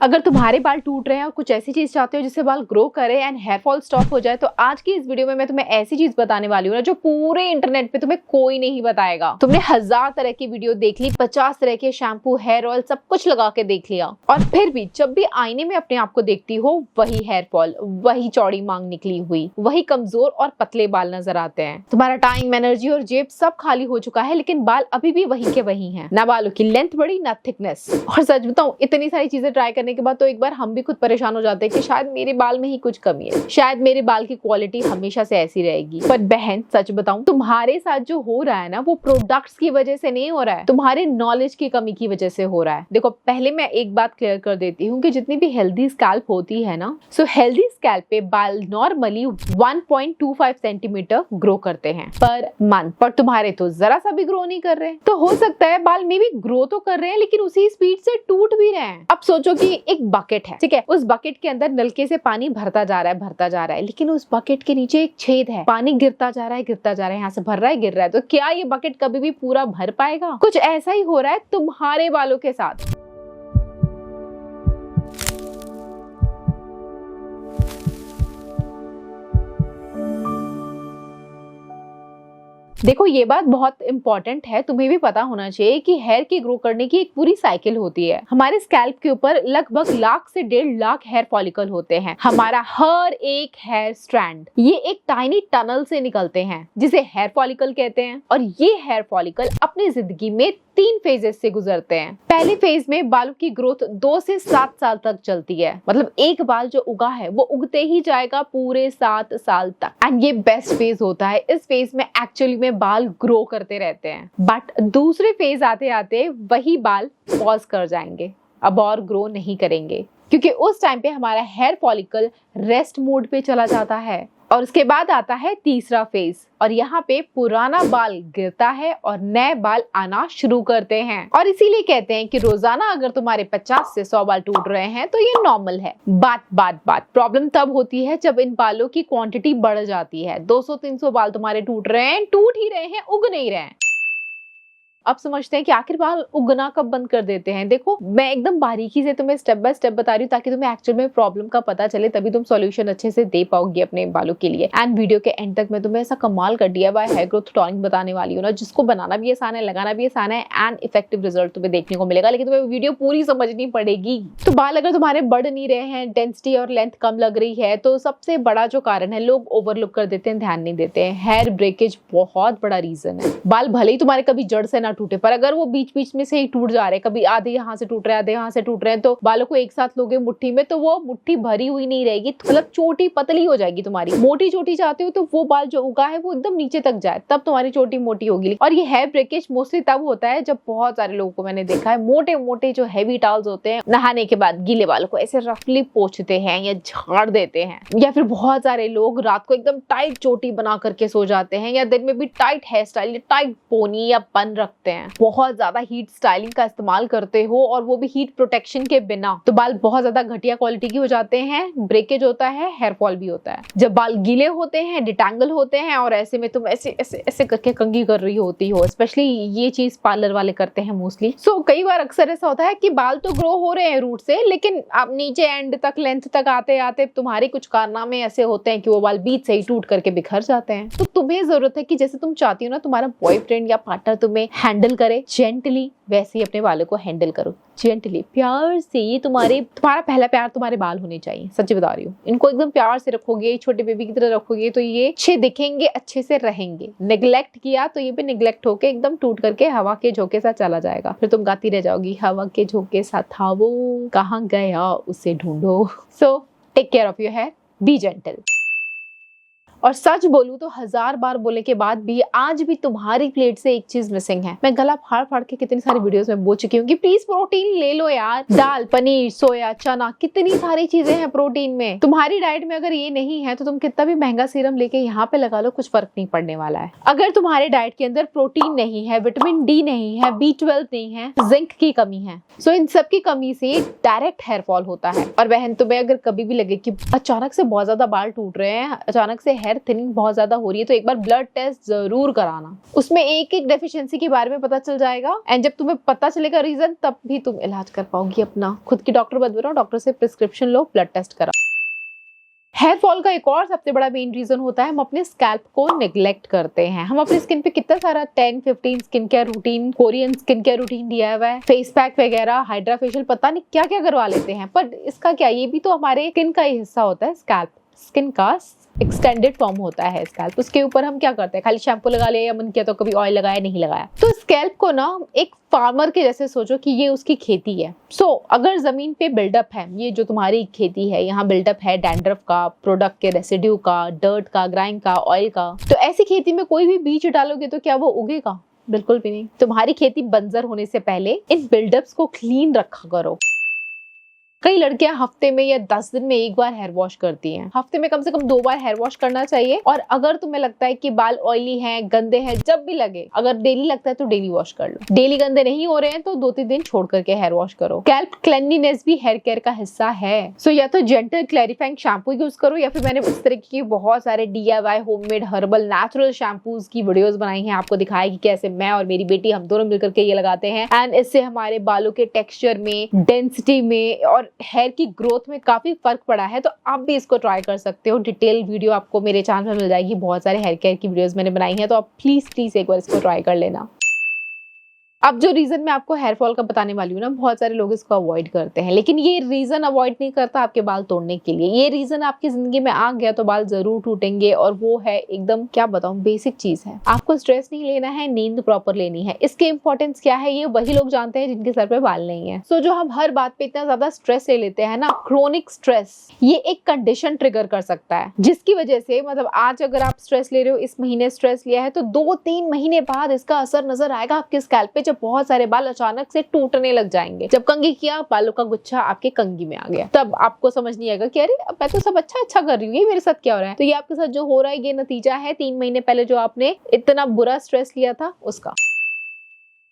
अगर तुम्हारे बाल टूट रहे हैं और कुछ ऐसी चीज चाहते हो जिससे बाल ग्रो करे एंड हेयर फॉल स्टॉप हो जाए, तो आज की इस वीडियो में मैं तुम्हें ऐसी चीज बताने वाली हूँ ना जो पूरे इंटरनेट पे तुम्हें कोई नहीं बताएगा। तुमने 1000 तरह की वीडियो देख ली, 50 तरह के शैम्पू, हेयर ऑयल, सब कुछ लगा के देख लिया, और फिर भी जब भी आईने में अपने आप को देखती हो वही हेयर फॉल, वही चौड़ी मांग निकली हुई, वही कमजोर और पतले बाल नजर आते हैं। तुम्हारा टाइम, एनर्जी और जेब सब खाली हो चुका है, लेकिन बाल अभी भी वही के वही हैं। ना बालों की लेंथ बढ़ी, ना थिकनेस। और सच बताऊं, इतनी सारी चीजें ट्राई करने के बाद तो एक बार हम भी खुद परेशान हो जाते हैं कि शायद मेरे बाल में ही कुछ कमी है, शायद मेरे बाल की क्वालिटी हमेशा से ऐसी रहेगी। पर बहन, सच बताऊं, तुम्हारे साथ जो हो रहा है ना, वो प्रोडक्ट्स की वजह से नहीं हो रहा है, तुम्हारे नॉलेज की कमी की वजह से हो रहा है। देखो, पहले मैं एक बात क्लियर कर देती हूँ कि जितनी भी हेल्दी स्कैल्प होती है ना, सो हेल्दी स्कैल्प पे बाल नॉर्मली 1.25 सेंटीमीटर ग्रो करते हैं पर मंथ, पर तुम्हारे तो जरा सा भी ग्रो नहीं कर रहे। तो हो सकता है बाल में भी ग्रो तो कर रहे हैं लेकिन उसी स्पीड से टूट भी रहे हैं। अब सोचो कि एक बकेट है, ठीक है, उस बकेट के अंदर नलके से पानी भरता जा रहा है, लेकिन उस बकेट के नीचे एक छेद है, पानी गिरता जा रहा है, यहाँ से भर रहा है, गिर रहा है। तो क्या ये बकेट कभी भी पूरा भर पाएगा? कुछ ऐसा ही हो रहा है तुम्हारे बालों के साथ। देखो, ये बात बहुत इंपॉर्टेंट है, तुम्हें भी पता होना चाहिए कि हेयर की ग्रो करने की एक पूरी साइकिल होती है। हमारे स्कैल्प के ऊपर लगभग 1 से 1.5 लाख हेयर फॉलिकल होते हैं। हमारा हर एक हेयर स्ट्रैंड ये एक टाइनी टनल से निकलते हैं जिसे हेयर फॉलिकल कहते हैं। और ये हेयर फॉलिकल अपनी जिंदगी में 3 फेजेस से गुजरते हैं। पहले फेज में बालों की ग्रोथ 2 से 7 साल तक चलती है, मतलब एक बाल जो उगा है वो उगते ही जाएगा पूरे 7 साल तक, एंड ये बेस्ट फेज होता है। इस फेज में एक्चुअली में बाल ग्रो करते रहते हैं, बट दूसरे फेज आते आते वही बाल पॉज कर जाएंगे, अब और ग्रो नहीं करेंगे, क्योंकि उस टाइम पे हमारा हेयर फॉलिकल रेस्ट मोड पे चला जाता है। और उसके बाद आता है तीसरा फेज, और यहाँ पे पुराना बाल गिरता है और नए बाल आना शुरू करते हैं। और इसीलिए कहते हैं कि रोजाना अगर तुम्हारे 50 से 100 बाल टूट रहे हैं तो ये नॉर्मल है। बात प्रॉब्लम तब होती है जब इन बालों की क्वांटिटी बढ़ जाती है। 200-300 बाल तुम्हारे टूट रहे हैं, टूट ही रहे हैं, उग नहीं रहे हैं। अब समझते हैं कि आखिर बाल उगना कब बंद कर देते हैं। देखो, मैं एकदम बारीकी से तुम्हें स्टेप बाय स्टेप बता रही हूँ ताकि तुम्हें एक्चुअल में प्रॉब्लम का पता चले, तभी तुम सॉल्यूशन अच्छे से दे पाओगे अपने बालों के लिए। एंड वीडियो के एंड तक मैं तुम्हें ऐसा कमाल कर DIY हेयर ग्रोथ टॉनिक बताने वाली हूँ ना, जिसको बनाना भी आसान है, लगाना भी आसान है, एंड इफेक्टिव रिजल्ट तुम्हें देखने को मिलेगा। लेकिन तुम्हें वीडियो पूरी समझनी पड़ेगी। तो बाल अगर तुम्हारे बढ़ नहीं रहे हैं, डेंसिटी और लेंथ कम लग रही है, तो सबसे बड़ा जो कारण है, लोग ओवरलुक कर देते हैं, ध्यान नहीं देते हैं, हेयर ब्रेकेज बहुत बड़ा रीजन है। बाल भले ही तुम्हारे कभी जड़ से ना टूटे, पर अगर वो बीच बीच में से ही टूट जा रहे हैं, कभी आधे यहाँ से टूट रहे हैं, आधे यहाँ से टूट रहे हैं, तो बालों को एक साथ लोगे मुट्ठी में, तो वो मुट्ठी भरी हुई नहीं रहेगी, मतलब चोटी पतली हो जाएगी तुम्हारी। मोटी चोटी चाहते हो तो वो बाल जो उगा है वो एकदम नीचे तक जाए, तब तुम्हारी चोटी मोटी होगी। और ये हेयर ब्रेकेज मोस्टली तब होता है जब बहुत सारे लोगों को मैंने देखा है, मोटे मोटे जो हैवी टॉवल्स होते हैं, नहाने के बाद गीले बालों को ऐसे रफली पोंछते हैं या झाड़ देते हैं, या फिर बहुत सारे लोग रात को एकदम टाइट चोटी बना करके सो जाते हैं, या दिन में भी tight hair style, tight pony या बन रखते हैं। बहुत ज्यादा हीट स्टाइलिंग का इस्तेमाल करते हो, और वो भी हीट प्रोटेक्शन के बिना, तो बाल बहुत ज्यादा घटिया क्वालिटी के हो जाते हैं, ब्रेकेज होता है, हेयर फॉल भी होता है। जब बाल गीले होते हैं, डिटैंगल होते हैं, और ऐसे में तुम ऐसे ऐसे ऐसे करके कंघी कर रही होती हो, स्पेशली ये चीज पार्लर वाले करते हैं मोस्टली। सो कई बार अक्सर ऐसा होता है कि बाल तो ग्रो हो रहे हैं रूट से, लेकिन अब नीचे एंड तक, लेंथ तक आते आते तुम्हारे कुछ कारनामे ऐसे होते हैं कि वो बाल बीच से ही टूट करके बिखर जाते हैं। तो तुम्हें जरूरत है कि जैसे तुम चाहती हो ना तुम्हारा बॉयफ्रेंड या पार्टनर तुम्हें हैंडल करे जेंटली, वैसे ही अपने बालों को हैंडल करो जेंटली, प्यार से। ये तुम्हारा पहला प्यार तुम्हारे बाल होने चाहिए, सच्ची बता रही हूँ। इनको एकदम प्यार से रखोगे, छोटे बेबी की तरह रखोगे, तो ये अच्छे दिखेंगे, अच्छे से रहेंगे। नेग्लेक्ट किया तो ये भी नेग्लेक्ट होके एकदम टूट करके हवा के झोंके साथ चला जाएगा। फिर तुम गाती रह जाओगी, हवा के झोंके साथ था वो, कहाँ गया उसे ढूंढो। So take care of your hair, be gentle. और सच बोलूं तो 1000 बार बोलने के बाद भी आज भी तुम्हारी प्लेट से एक चीज मिसिंग है। मैं गला फाड़ फाड़ के कितनी सारी वीडियोस में बोल चुकी हूँ कि प्लीज प्रोटीन ले लो यार, दाल, पनीर, सोया, चना, कितनी सारी चीजें हैं प्रोटीन में। तुम्हारी डाइट में अगर ये नहीं है तो तुम कितना भी महंगा सीरम लेके यहाँ पे लगा लो, कुछ फर्क नहीं पड़ने वाला है। अगर तुम्हारे डाइट के अंदर प्रोटीन नहीं है, विटामिन D नहीं है, B12 नहीं है, जिंक की कमी है, सो इन सब की कमी से डायरेक्ट हेयर फॉल होता है। और बहन, तुम्हें अगर कभी भी लगे कि अचानक से बहुत ज्यादा बाल टूट रहे हैं, अचानक से हेयर थिनिंग बहुत ज्यादा हो रही है तो एक बार ब्लड टेस्ट जरूर कराना, उसमें एक एक डेफिशिएंसी के बारे में पता चल जाएगा। एंड जब तुम्हें पता चलेगा रीजन, तब भी तुम इलाज कर पाओगी अपना। खुद की डॉक्टर मत बनाओ, डॉक्टर से प्रिस्क्रिप्शन लो, ब्लड टेस्ट कराओ। हेयर फॉल का एक और सबसे बड़ा मेन रीजन होता है हम अपने स्कैल्प को नेग्लेक्ट करते हैं। हम अपनी स्किन पे कितना सारा 10-15 skin care routine, Korean skin care routine दिया हुआ है, फेस पैक वगैरह, हाइड्रा फेशियल, पता नहीं क्या क्या करवा लेते हैं। पर इसका क्या, ये भी तो हमारे स्किन का ही हिस्सा होता है। स्कैल्प स्किन का एक्सटेंडेड फॉर्म होता है स्कैल्प। उसके ऊपर हम क्या करते हैं, खाली शैम्पू लगा लिया या मन किया तो कभी ऑयल लगाया, नहीं लगाया। तो स्कैल्प को ना एक फार्मर के जैसे सोचो कि ये उसकी खेती है। अगर जमीन पे बिल्डअप है, ये जो तुम्हारी खेती है, यहाँ बिल्डअप है डैंड्रफ का, प्रोडक्ट के रेसिड्यू का, डर्ट का, ग्राइम का, ऑयल का, तो ऐसी खेती में कोई भी बीज डालोगे तो क्या वो उगेगा? बिल्कुल भी नहीं। तुम्हारी खेती बंजर होने से पहले इन बिल्डअप्स को क्लीन रखा करो। कई लड़कियां हफ्ते में या 10 दिन में एक बार हेयर वॉश करती हैं। हफ्ते में कम से कम 2 बार हेयर वॉश करना चाहिए। और अगर तुम्हें लगता है कि बाल ऑयली हैं, गंदे हैं, जब भी लगे, अगर डेली लगता है तो डेली वॉश कर लो। डेली गंदे नहीं हो रहे हैं तो 2-3 दिन छोड़ करके हेयर वॉश करो। स्कैल्प क्लेanलीनेस भी हेयर केयर का हिस्सा है। या तो जेंटल क्लैरिफाइंग शैम्पू यूज करो, या फिर मैंने इस तरह की बहुत सारे DIY homemade herbal natural shampoos की वीडियोस बनाई हैं, आपको दिखाया कि कैसे मैं और मेरी बेटी हम दोनों मिलकर के ये लगाते हैं। एंड इससे हमारे बालों के टेक्सचर में, डेंसिटी में और हेयर की ग्रोथ में काफी फर्क पड़ा है। तो आप भी इसको ट्राई कर सकते हो। डिटेल वीडियो आपको मेरे चैनल पर मिल जाएगी, बहुत सारे हेयर केयर की वीडियोस मैंने बनाई हैं, तो आप प्लीज एक बार इसको ट्राई कर लेना। अब जो रीजन मैं आपको हेयर फॉल का बताने वाली हूँ ना, बहुत सारे लोग इसको अवॉइड करते हैं, लेकिन ये रीजन अवॉइड नहीं करता आपके बाल तोड़ने के लिए। ये रीजन आपकी जिंदगी में आ गया तो बाल जरूर टूटेंगे। और वो है एकदम, क्या बताऊं, बेसिक चीज है। आपको स्ट्रेस नहीं लेना है, नींद प्रॉपर लेनी है। इसके इंपॉर्टेंस क्या है ये वही लोग जानते हैं जिनके सर पे बाल नहीं है। जो हम हर बात पे इतना ज्यादा स्ट्रेस ले लेते हैं ना, क्रोनिक स्ट्रेस, ये एक कंडीशन ट्रिगर कर सकता है, जिसकी वजह से मतलब आज अगर आप स्ट्रेस ले रहे हो, इस महीने स्ट्रेस लिया है, तो 2-3 महीने बाद इसका असर नजर आएगा आपके स्कैल्प पे, जब बहुत सारे बाल अचानक से टूटने लग जाएंगे। जब कंघी किया, बालों का गुच्छा आपके कंघी में आ गया, तब आपको समझ नहीं आएगा कि अरे मैं तो सब अच्छा कर रही हूँ, ये मेरे साथ क्या हो रहा है। तो ये आपके साथ जो हो रहा है ये नतीजा है 3 महीने पहले जो आपने इतना बुरा स्ट्रेस लिया था उसका।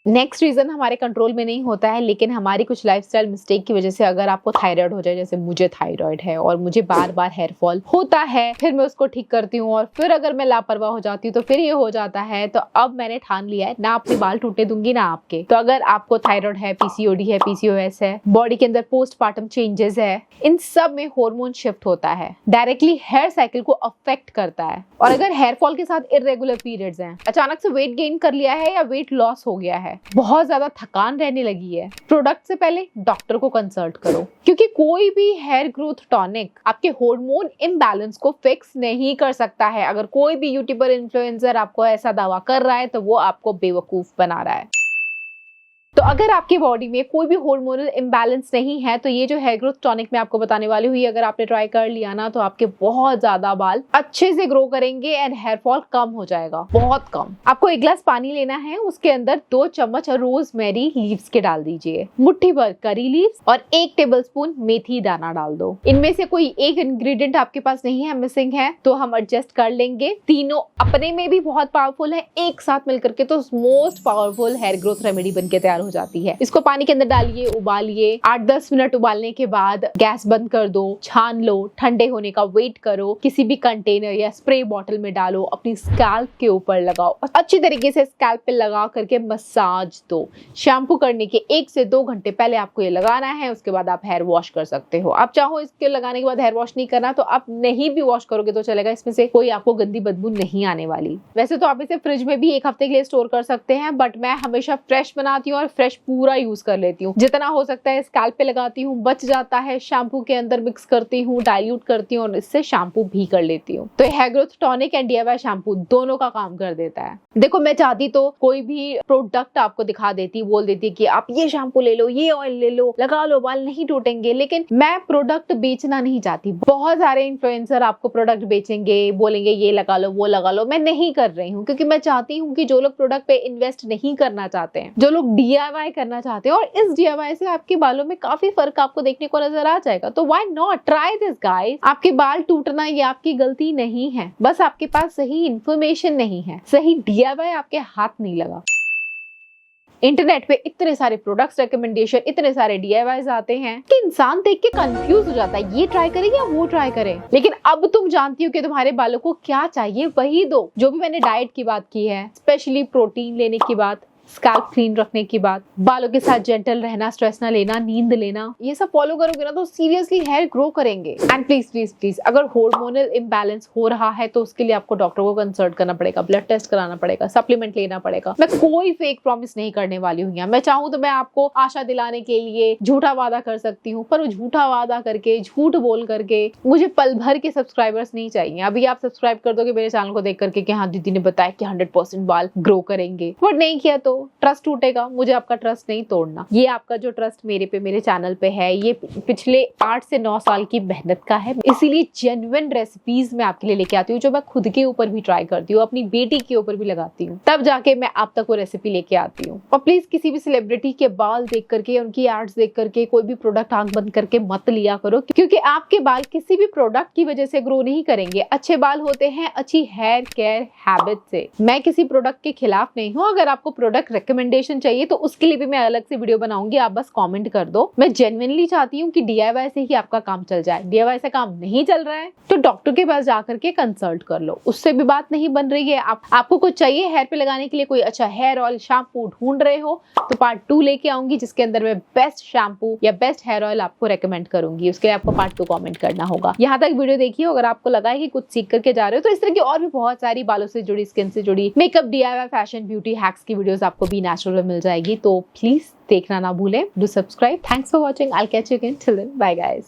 नेक्स्ट रीजन हमारे कंट्रोल में नहीं होता है, लेकिन हमारी कुछ लाइफस्टाइल मिस्टेक की वजह से अगर आपको थायराइड हो जाए, जैसे मुझे थायराइड है और मुझे बार बार हेयर फॉल होता है, फिर मैं उसको ठीक करती हूँ और फिर अगर मैं लापरवाह हो जाती हूँ तो फिर ये हो जाता है। तो अब मैंने ठान लिया है, ना अपने बाल टूटने दूंगी ना आपके। तो अगर आपको थायराइड है, PCOD है, PCOS है, बॉडी के अंदर पोस्टपार्टम चेंजेस है, इन सब में हार्मोन शिफ्ट होता है, डायरेक्टली हेयर साइकिल को अफेक्ट करता है। और अगर हेयर फॉल के साथ इरेगुलर पीरियड्स हैं, अचानक से वेट गेन कर लिया है या वेट लॉस हो गया है, बहुत ज्यादा थकान रहने लगी है, प्रोडक्ट से पहले डॉक्टर को कंसल्ट करो, क्योंकि कोई भी हेयर ग्रोथ टॉनिक आपके हार्मोन इम्बैलेंस को फिक्स नहीं कर सकता है। अगर कोई भी यूट्यूबर, इन्फ्लुएंसर आपको ऐसा दावा कर रहा है तो वो आपको बेवकूफ बना रहा है। तो अगर आपकी बॉडी में कोई भी हार्मोनल इम्बैलेंस नहीं है तो ये जो हेयर ग्रोथ टॉनिक मैं आपको बताने वाली हूँ, अगर आपने ट्राई कर लिया ना तो आपके बहुत ज्यादा बाल अच्छे से ग्रो करेंगे एंड हेयर फॉल कम हो जाएगा, बहुत कम। आपको 1 ग्लास पानी लेना है, उसके अंदर 2 चम्मच रोजमेरी लीव्स के डाल दीजिए, मुट्ठी भर करी लीव्स और 1 टेबलस्पून मेथी दाना डाल दो। इनमें से कोई एक इंग्रेडिएंट आपके पास नहीं है, मिसिंग है, तो हम एडजस्ट कर लेंगे। तीनों अपने में भी बहुत पावरफुल है, एक साथ मिलकर के तो most powerful hair growth remedy बन के तैयार हो जाती है। इसको पानी के अंदर डालिए, उबालिए, 8-10 मिनट उबालने के बाद गैस बंद कर दो, छान लो, ठंडे होने का वेट करो, किसी भी कंटेनर या स्प्रे बॉटल में डालो, अपनी स्कैल्प के ऊपर लगाओ और अच्छी तरीके से स्कैल्प पे लगा करके मसाज दो। शैम्पू करने के 1 से 2 घंटे पहले आपको ये लगाना है, उसके बाद आप हेयर वॉश कर सकते हो। आप चाहो इसके लगाने के बाद हेयर वॉश नहीं करना तो आप नहीं भी वॉश करोगे तो चलेगा, इसमें से कोई आपको गंदी बदबू नहीं आने वाली। वैसे तो आप इसे फ्रिज में भी 1 हफ्ते के लिए स्टोर कर सकते हैं, बट मैं हमेशा फ्रेश बनाती हूँ और फ्रेश पूरा यूज कर लेती हूँ। जितना हो सकता है स्कैल्प पे लगाती हूँ, बच जाता है शैम्पू के अंदर मिक्स करती हूँ, डाइल्यूट करती हूँ और इससे शैम्पू भी कर लेती हूँ। तो hair growth tonic and DIY shampoo दोनों का काम कर देता है। देखो मैं चाहती तो कोई भी प्रोडक्ट आपको दिखा देती, बोल देती कि आप ये शैम्पू ले लो, ये ऑयल ले लो, लगा लो, बाल नहीं टूटेंगे, लेकिन मैं प्रोडक्ट बेचना नहीं चाहती। बहुत सारे इन्फ्लुएंसर आपको प्रोडक्ट बेचेंगे, बोलेंगे ये लगा लो, वो लगा लो। मैं नहीं कर रही हूँ, क्योंकि मैं चाहती हूँ कि जो लोग प्रोडक्ट पे इन्वेस्ट नहीं करना चाहते हैं, जो लोग DIY करना चाहते हैं और इस DIY से आपके बालों में काफी फर्क आपको देखने को नजर आ जाएगा, तो why not try this guys. आपके बाल टूटना ये आपकी गलती नहीं है, बस आपके पास सही इंफॉर्मेशन नहीं है, सही DIY आपके हाथ नहीं लगा। इंटरनेट पे इतने सारे प्रोडक्ट्स रिकमेंडेशन, इतने सारे DIYs आते हैं कि इंसान देख के कंफ्यूज हो जाता है, ये ट्राई करें या वो ट्राई करें। लेकिन अब तुम जानती हो कि तुम्हारे बालों को क्या चाहिए, वही दो। जो भी मैंने डाइट की बात की है, स्पेशली प्रोटीन लेने की बात, स्कैल्प क्लीन रखने की बात, बालों के साथ जेंटल रहना, स्ट्रेस ना लेना, नींद लेना, ये सब फॉलो करोगे ना तो सीरियसली हेयर ग्रो करेंगे। एंड प्लीज प्लीज प्लीज, अगर हार्मोनल इम्बैलेंस हो रहा है तो उसके लिए आपको डॉक्टर को कंसल्ट करना पड़ेगा, ब्लड टेस्ट कराना पड़ेगा, सप्लीमेंट लेना पड़ेगा। मैं कोई फेक प्रॉमिस नहीं करने वाली हूँ यहाँ। मैं चाहूँ तो मैं आपको आशा दिलाने के लिए झूठा वादा कर सकती हूँ, पर वो झूठा वादा करके, झूठ बोल करके मुझे पल भर के सब्सक्राइबर्स नहीं चाहिए। अभी आप सब्सक्राइब कर दोगे मेरे चैनल को देख करके कि हाँ दीदी ने बताया कि 100% बाल ग्रो करेंगे, बट नहीं किया तो ट्रस्ट टूटेगा। मुझे आपका ट्रस्ट नहीं तोड़ना। ये आपका जो ट्रस्ट मेरे पे, मेरे चैनल पे है, ये पिछले 8 से 9 साल की मेहनत का है। इसीलिए जेन्युइन रेसिपीज मैं आपके लिए लेके आती हूँ, जो मैं खुद के ऊपर भी ट्राई करती हूँ, अपनी बेटी के ऊपर भी लगाती हूँ, तब जाके मैं आप तक वो रेसिपी लेके आती हूँ। और प्लीज किसी भी सेलिब्रिटी के बाल देख करके, उनकी एड्स देख करके कोई भी प्रोडक्ट आंख बंद करके मत लिया करो, क्योंकि आपके बाल किसी भी प्रोडक्ट की वजह से ग्रो नहीं करेंगे। अच्छे बाल होते हैं अच्छी हेयर केयर हैबिट से। मैं किसी प्रोडक्ट के खिलाफ नहीं हूँ। अगर आपको प्रोडक्ट रिकमेंडेशन चाहिए तो उसके लिए भी मैं अलग से वीडियो बनाऊंगी, आप बस कमेंट कर दो। मैं जेन्युइनली चाहती हूँ कि DIY से ही आपका काम चल जाए। DIY से काम नहीं चल रहा है तो डॉक्टर के पास जाकर के कंसल्ट कर लो, उससे भी बात नहीं बन रही है। आपको कुछ चाहिए हेयर पे लगाने के लिए, कोई अच्छा हेयर ऑयल, शैम्पू ढूंढ रहे हो तो पार्ट 2 लेके आऊंगी, जिसके अंदर मैं बेस्ट शैम्पू या बेस्ट हेयर ऑयल आपको रेकमेंड करूंगी। उसके लिए आपको पार्ट 2 कमेंट करना होगा। यहाँ तक वीडियो देखिए, अगर आपको लगा है कि कुछ सीख करके जा रहे हो तो इस तरह की और भी बहुत सारी बालों से जुड़ी, स्किन से जुड़ी, makeup, DIY, fashion, beauty hacks की वीडियोस आपको भी नेचुरल मिल जाएगी। तो प्लीज देखना ना भूलें। Do subscribe. Thanks for watching. I will catch you again. Till then, bye guys.